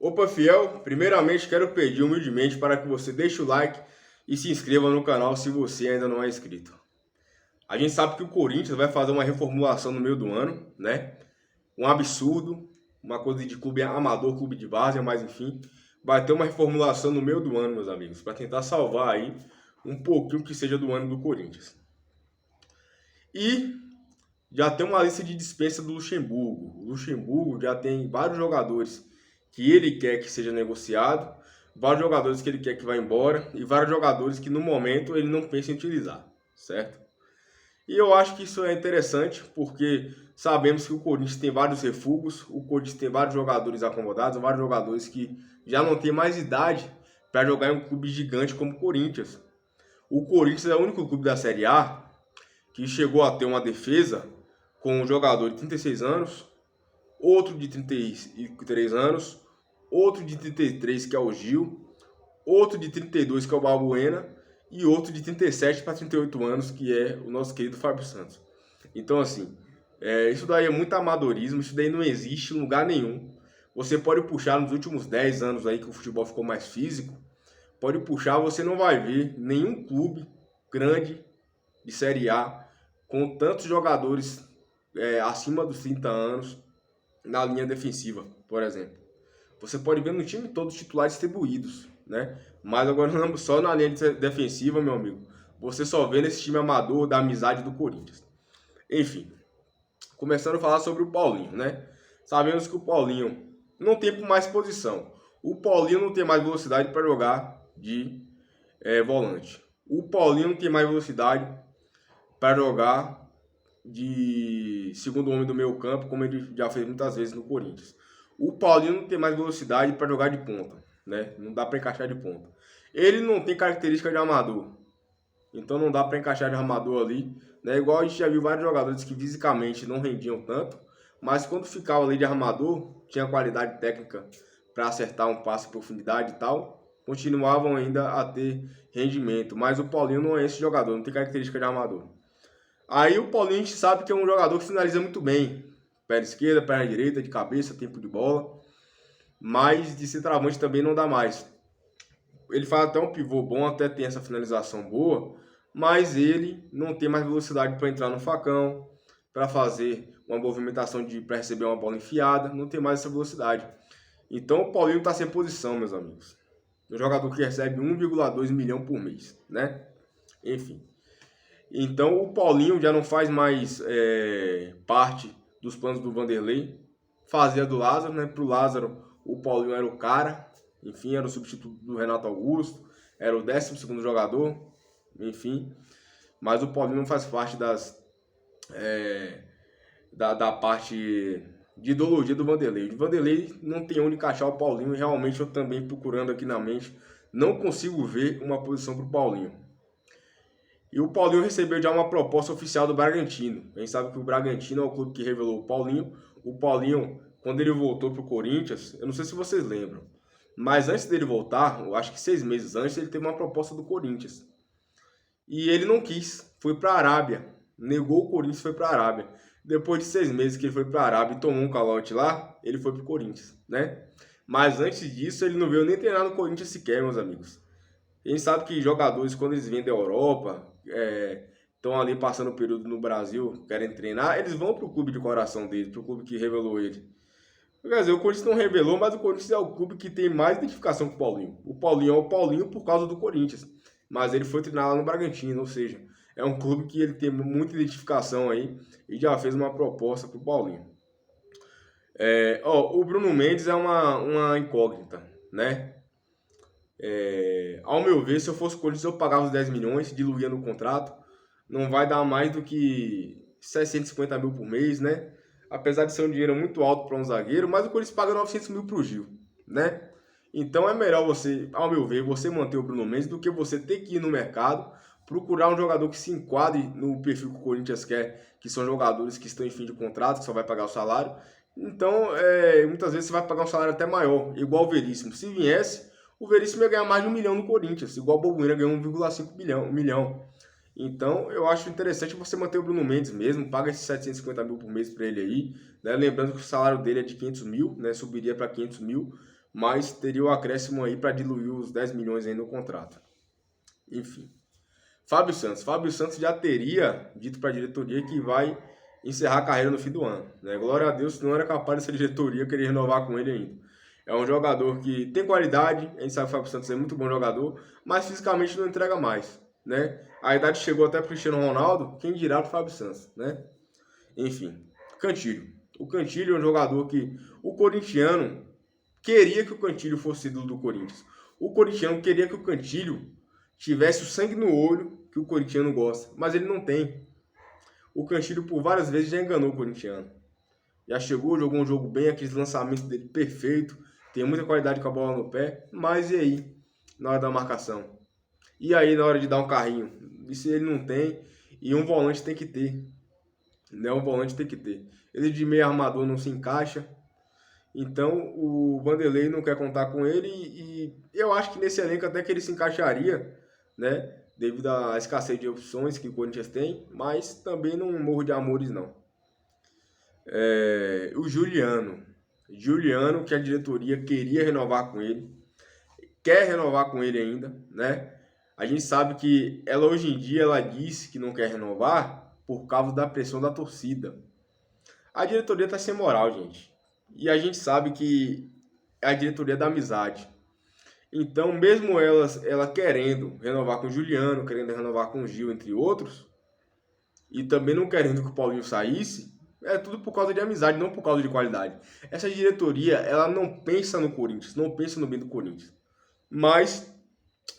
Opa, fiel! Primeiramente quero pedir humildemente para que você deixe o like e se inscreva no canal se você ainda não é inscrito. A gente sabe que o Corinthians vai fazer uma reformulação no meio do ano, né? Um absurdo, uma coisa de clube amador, clube de várzea, mas enfim, vai ter uma reformulação no meio do ano, meus amigos, para tentar salvar aí um pouquinho que seja do ano do Corinthians. E já tem uma lista de dispensa do Luxemburgo. O Luxemburgo já tem vários jogadores que ele quer que seja negociado, vários jogadores que ele quer que vá embora e vários jogadores que no momento ele não pensa em utilizar, certo? E eu acho que isso é interessante porque sabemos que o Corinthians tem vários refugos, o Corinthians tem vários jogadores acomodados, vários jogadores que já não têm mais idade para jogar em um clube gigante como o Corinthians. O Corinthians é o único clube da Série A que chegou a ter uma defesa com um jogador de 36 anos, outro de 33 anos, outro de 33 que é o Gil, outro de 32 que é o Balbuena e outro de 37 para 38 anos que é o nosso querido Fábio Santos. Então assim, isso daí é muito amadorismo, isso daí não existe em lugar nenhum. Você pode puxar nos últimos 10 anos aí que o futebol ficou mais físico, pode puxar, você não vai ver nenhum clube grande de Série A com tantos jogadores acima dos 30 anos na linha defensiva, por exemplo. Você pode ver no time todos os titulares distribuídos, né? Mas agora só na linha defensiva, meu amigo, você só vê nesse time amador da amizade do Corinthians. Enfim, começando a falar sobre o Paulinho, né? Sabemos que o Paulinho não tem mais posição. O Paulinho não tem mais velocidade para jogar de volante. O Paulinho não tem mais velocidade para jogar de segundo homem do meio campo, como ele já fez muitas vezes no Corinthians. O Paulinho não tem mais velocidade para jogar de ponta, né? Não dá para encaixar de ponta. Ele não tem característica de armador, então não dá para encaixar de armador ali, né? Igual a gente já viu vários jogadores que fisicamente não rendiam tanto, mas quando ficava ali de armador, tinha qualidade técnica para acertar um passe em profundidade e tal, continuavam ainda a ter rendimento. Mas o Paulinho não é esse jogador, não tem característica de armador. Aí o Paulinho a gente sabe que é um jogador que finaliza muito bem. Perna esquerda, perna direita, de cabeça, tempo de bola. Mas de centroavante também não dá mais. Ele faz até um pivô bom, até tem essa finalização boa. Mas ele não tem mais velocidade para entrar no facão, para fazer uma movimentação para receber uma bola enfiada. Não tem mais essa velocidade. Então o Paulinho está sem posição, meus amigos. Um jogador que recebe 1,2 milhão por mês, né? Enfim. Então o Paulinho já não faz mais parte dos planos do Vanderlei. Fazia do Lázaro, né? Pro Lázaro o Paulinho era o cara, enfim, era o substituto do Renato Augusto, era o 12º jogador, enfim. Mas o Paulinho não faz parte da parte de ideologia do Vanderlei. O Vanderlei não tem onde encaixar o Paulinho e realmente eu também procurando aqui na mente não consigo ver uma posição para o Paulinho. E o Paulinho recebeu já uma proposta oficial do Bragantino. A gente sabe que o Bragantino é o clube que revelou o Paulinho. O Paulinho, quando ele voltou para o Corinthians, eu não sei se vocês lembram, mas antes dele voltar, eu acho que 6 meses antes, ele teve uma proposta do Corinthians. E ele não quis, foi para a Arábia. Negou o Corinthians e foi para a Arábia. Depois de 6 meses que ele foi para a Arábia e tomou um calote lá, ele foi para o Corinthians, né? Mas antes disso, ele não veio nem treinar no Corinthians sequer, meus amigos. A gente sabe que jogadores, quando eles vêm da Europa, estão ali passando o período no Brasil, querem treinar, eles vão para o clube de coração dele, para o clube que revelou ele. Quer dizer, o Corinthians não revelou, mas o Corinthians é o clube que tem mais identificação com o Paulinho. O Paulinho é o Paulinho por causa do Corinthians, mas ele foi treinar lá no Bragantino, ou seja, é um clube que ele tem muita identificação aí e já fez uma proposta para o Paulinho. O Bruno Mendes é uma incógnita, né? Ao meu ver, se eu fosse o Corinthians, eu pagava os 10 milhões, diluía no contrato. Não vai dar mais do que 650 mil por mês, né? Apesar de ser um dinheiro muito alto para um zagueiro, mas o Corinthians paga 900 mil para o Gil, né? Então é melhor você, ao meu ver, você manter o Bruno Mendes do que você ter que ir no mercado, procurar um jogador que se enquadre no perfil que o Corinthians quer, que são jogadores que estão em fim de contrato, que só vai pagar o salário. Então, muitas vezes você vai pagar um salário até maior, igual o Veríssimo. Se viesse, o Veríssimo ia ganhar mais de 1 milhão no Corinthians, igual o Balbuena ganhou 1,5 milhão. Então, eu acho interessante você manter o Bruno Mendes mesmo, paga esses 750 mil por mês para ele aí, né? Lembrando que o salário dele é de 500 mil, né? Subiria para 500 mil, mas teria o acréscimo aí para diluir os 10 milhões aí no contrato. Enfim. Fábio Santos já teria dito para a diretoria que vai encerrar a carreira no fim do ano, né? Glória a Deus, não era capaz dessa diretoria querer renovar com ele ainda. É um jogador que tem qualidade, a gente sabe que o Fábio Santos é muito bom jogador, mas fisicamente não entrega mais, né? A idade chegou até para o Cristiano Ronaldo, quem dirá para o Fábio Santos, né? Enfim, Cantillo. O Cantillo é um jogador que o corintiano queria que o Cantillo fosse ídolo do Corinthians. O corintiano queria que o Cantillo tivesse o sangue no olho que o corintiano gosta, mas ele não tem. O Cantillo por várias vezes já enganou o corintiano. Já chegou, jogou um jogo bem, aqueles lançamentos dele perfeito, tem muita qualidade com a bola no pé, mas e aí, na hora da marcação? E aí, na hora de dar um carrinho? Isso ele não tem, e um volante tem que ter. Né? Um volante tem que ter. Ele de meio armador não se encaixa, então o Vanderlei não quer contar com ele, e eu acho que nesse elenco até que ele se encaixaria, né? Devido à escassez de opções que o Corinthians tem, mas também não morro de amores, não. O Juliano, que a diretoria queria renovar com ele, quer renovar com ele ainda, né? A gente sabe que ela hoje em dia, ela disse que não quer renovar por causa da pressão da torcida. A diretoria tá sem moral, gente. E a gente sabe que é a diretoria da amizade. Então, mesmo ela querendo renovar com o Juliano, querendo renovar com o Gil, entre outros, e também não querendo que o Paulinho saísse, é tudo por causa de amizade, não por causa de qualidade. Essa diretoria, ela não pensa no Corinthians, não pensa no bem do Corinthians. Mas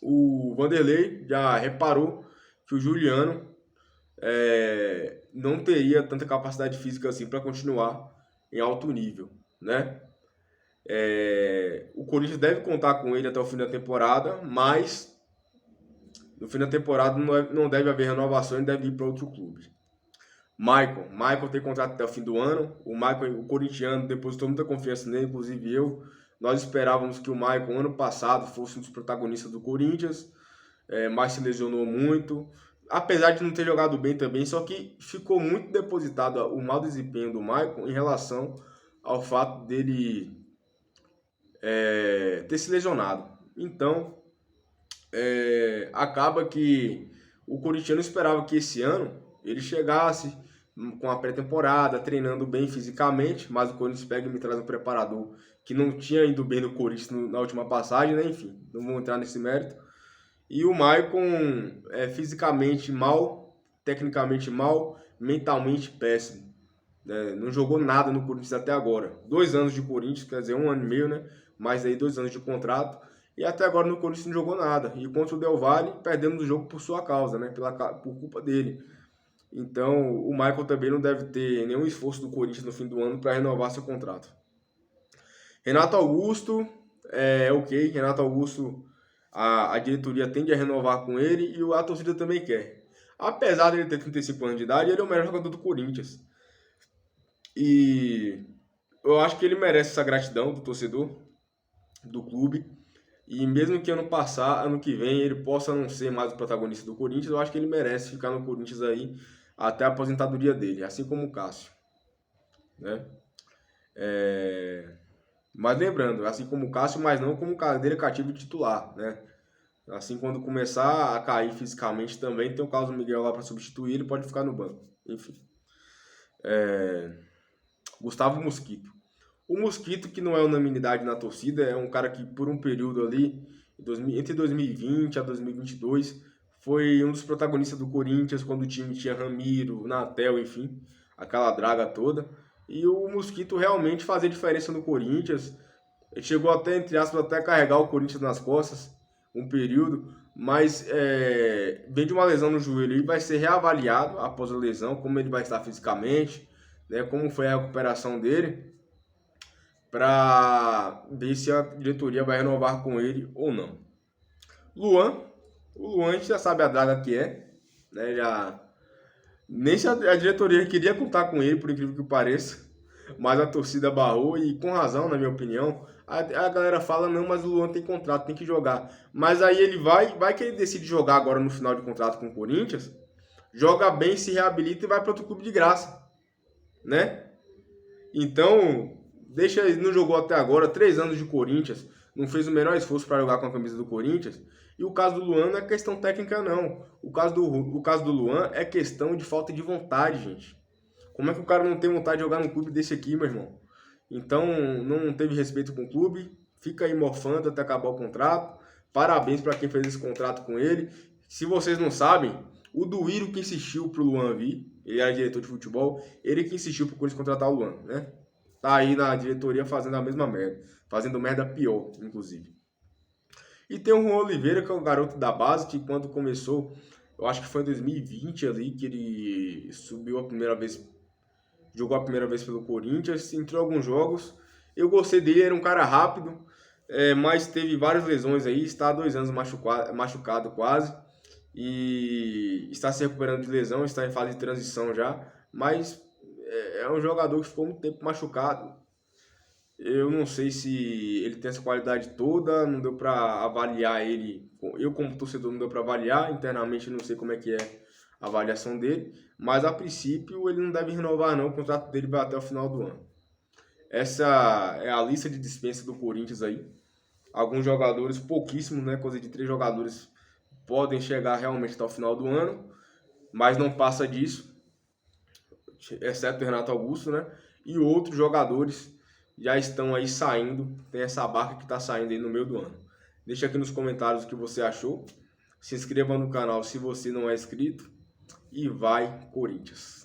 o Vanderlei já reparou que o Juliano não teria tanta capacidade física assim para continuar em alto nível, né? O Corinthians deve contar com ele até o fim da temporada, mas no fim da temporada não deve haver renovação e deve ir para outro clube. Michael tem contrato até o fim do ano. O corintiano depositou muita confiança nele, inclusive eu. Nós esperávamos que o Michael, ano passado, fosse um dos protagonistas do Corinthians, mas se lesionou muito. Apesar de não ter jogado bem também, só que ficou muito depositado o mau desempenho do Michael em relação ao fato dele ter se lesionado. Então, acaba que o corintiano esperava que esse ano ele chegasse com a pré-temporada, treinando bem fisicamente, mas o Corinthians pega e me traz um preparador que não tinha ido bem no Corinthians na última passagem, né? Enfim, não vou entrar nesse mérito. E o Maicon é fisicamente mal, tecnicamente mal, mentalmente péssimo. Não jogou nada no Corinthians até agora. 2 anos de Corinthians, quer dizer, 1 ano e meio, né? Mais aí 2 anos de contrato. E até agora no Corinthians não jogou nada. E contra o Del Valle, perdemos o jogo por sua causa, né? Por culpa dele. Então, o Michael também não deve ter nenhum esforço do Corinthians no fim do ano para renovar seu contrato. Renato Augusto, ok. Renato Augusto, a diretoria tende a renovar com ele e a torcida também quer. Apesar de ele ter 35 anos de idade, ele é o melhor jogador do Corinthians. E eu acho que ele merece essa gratidão do torcedor, do clube. E mesmo que ano que vem, ele possa não ser mais o protagonista do Corinthians, eu acho que ele merece ficar no Corinthians aí até a aposentadoria dele, assim como o Cássio, né? Mas lembrando, assim como o Cássio, mas não como cadeira cativa titular, né? Assim, quando começar a cair fisicamente também, tem o Carlos Miguel lá para substituir, ele pode ficar no banco. Enfim. Gustavo Mosquito. O Mosquito, que não é unanimidade na torcida, é um cara que por um período ali, entre 2020 a 2022, foi um dos protagonistas do Corinthians, quando o time tinha Ramiro, Natel, enfim, aquela draga toda. E o Mosquito realmente fazia diferença no Corinthians. Ele chegou até, entre aspas, até carregar o Corinthians nas costas, um período, mas vem de uma lesão no joelho e vai ser reavaliado após a lesão, como ele vai estar fisicamente, né, como foi a recuperação dele, para ver se a diretoria vai renovar com ele ou não. O Luan a gente já sabe a draga que é, né, nem se a diretoria queria contar com ele, por incrível que pareça, mas a torcida barrou e com razão, na minha opinião. A galera fala, não, mas o Luan tem contrato, tem que jogar. Mas aí ele vai que ele decide jogar agora no final de contrato com o Corinthians, joga bem, se reabilita e vai para outro clube de graça, né? Então, não jogou até agora, 3 anos de Corinthians, não fez o menor esforço para jogar com a camisa do Corinthians. E o caso do Luan não é questão técnica, não. O caso do Luan é questão de falta de vontade, gente. Como é que o cara não tem vontade de jogar num clube desse aqui, meu irmão? Então, não teve respeito com o clube, fica aí morfando até acabar o contrato. Parabéns para quem fez esse contrato com ele. Se vocês não sabem, o Duírio que insistiu pro Luan vir, ele era diretor de futebol, ele que insistiu pro Corinthians contratar o Luan, né? Tá aí na diretoria fazendo a mesma merda, fazendo merda pior, inclusive. E tem o Juan Oliveira, que é um garoto da base, que quando começou, eu acho que foi em 2020 ali, que ele subiu a primeira vez, jogou a primeira vez pelo Corinthians, entrou em alguns jogos. Eu gostei dele, era um cara rápido, mas teve várias lesões aí, está há 2 anos machucado quase, e está se recuperando de lesão, está em fase de transição já, mas é um jogador que ficou muito tempo machucado. Eu não sei se ele tem essa qualidade toda, não deu para avaliar ele. Eu, como torcedor, não deu para avaliar. Internamente, não sei como é que é a avaliação dele. Mas, a princípio, ele não deve renovar, não. O contrato dele vai até o final do ano. Essa é a lista de dispensa do Corinthians aí. Alguns jogadores, pouquíssimos, né? Coisa de 3 jogadores podem chegar realmente até o final do ano. Mas não passa disso, exceto o Renato Augusto, né? E outros jogadores já estão aí saindo, tem essa barca que está saindo aí no meio do ano. Deixa aqui nos comentários o que você achou. Se inscreva no canal se você não é inscrito. E vai, Corinthians!